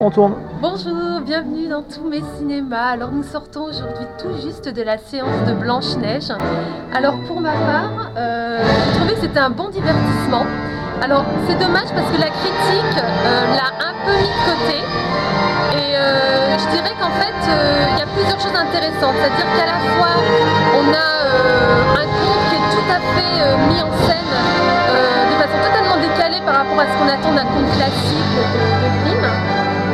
On tourne. Bonjour, bienvenue dans tous mes cinémas. Alors nous sortons aujourd'hui tout juste de la séance de Blanche-Neige. Alors pour ma part, j'ai trouvé que c'était un bon divertissement. Alors c'est dommage parce que la critique l'a un peu mis de côté. Et je dirais qu'en fait, il y a plusieurs choses intéressantes. C'est-à-dire qu'à la fois, on a un conte qui est tout à fait mis en scène de façon totalement décalée par rapport à ce qu'on attend d'un conte classique de film.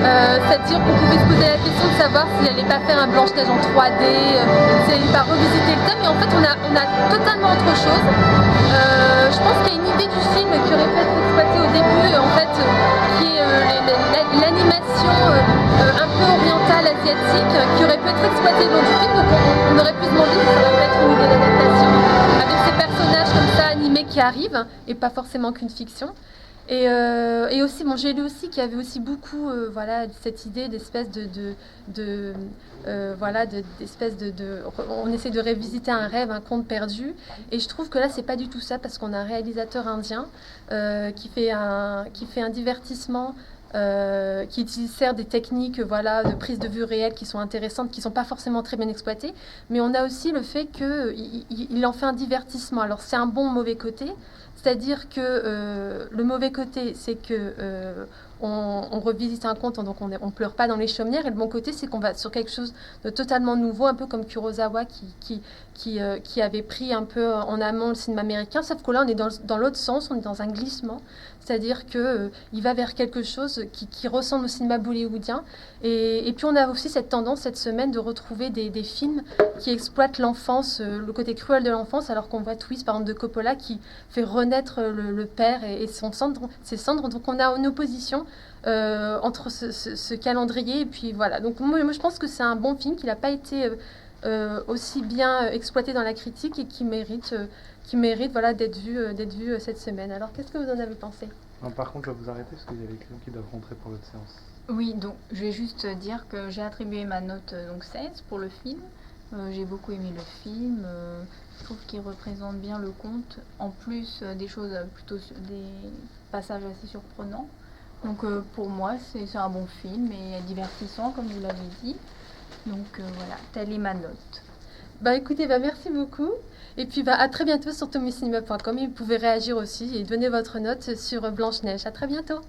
C'est-à-dire qu'on pouvait se poser la question de savoir s'il n'allait pas faire un Blanche-Neige en 3D, s'il n'allait pas revisiter le thème, mais en fait on a totalement autre chose. Je pense qu'il y a une idée du film qui aurait pu être exploitée au début, en fait, qui est l'animation un peu orientale, asiatique, qui aurait pu être exploitée dans du film, donc on aurait pu se demander si ça aurait pu être une idée d'adaptation, avec ces personnages comme ça animés qui arrivent, et pas forcément qu'une fiction. Et aussi, bon, j'ai lu aussi qu'il y avait aussi beaucoup, voilà, cette idée d'espèce on essaie de révisiter un rêve, un conte perdu. Et je trouve que là, c'est pas du tout ça, parce qu'on a un réalisateur indien qui fait un divertissement. Qui utilise certes des techniques voilà, de prise de vue réelle qui sont intéressantes, qui ne sont pas forcément très bien exploitées, mais on a aussi le fait qu'il en fait un divertissement. Alors c'est un bon mauvais côté, c'est-à-dire que le mauvais côté, c'est que on revisite un conte, donc on pleure pas dans les chaumières, et le bon côté, c'est qu'on va sur quelque chose de totalement nouveau, un peu comme Kurosawa qui avait pris un peu en amont le cinéma américain, sauf que là, on est dans l'autre sens, on est dans un glissement, c'est-à-dire qu'il va vers quelque chose qui ressemble au cinéma bollywoodien, et puis on a aussi cette tendance cette semaine de retrouver des films qui exploitent l'enfance, le côté cruel de l'enfance, alors qu'on voit Twist, par exemple, de Coppola, qui fait renaître le père et ses cendres. Donc on a une opposition entre ce calendrier et puis voilà. Donc moi je pense que c'est un bon film, qui n'a pas été aussi bien exploité dans la critique et qui mérite voilà, d'être vu cette semaine. Alors qu'est-ce que vous en avez pensé ? Non, par contre, je vais vous arrêter parce qu'il y a les clients qui doivent rentrer pour l'autre séance. Oui, donc je vais juste dire que j'ai attribué ma note donc 16 pour le film. J'ai beaucoup aimé le film. Je trouve qu'il représente bien le conte. En plus des choses plutôt des passages assez surprenants. Donc pour moi, c'est un bon film et divertissant, comme vous l'avez dit. Donc voilà, telle est ma note. Bah écoutez, merci beaucoup. Et puis à très bientôt sur tommycinema.com. Et vous pouvez réagir aussi et donner votre note sur Blanche-Neige. À très bientôt.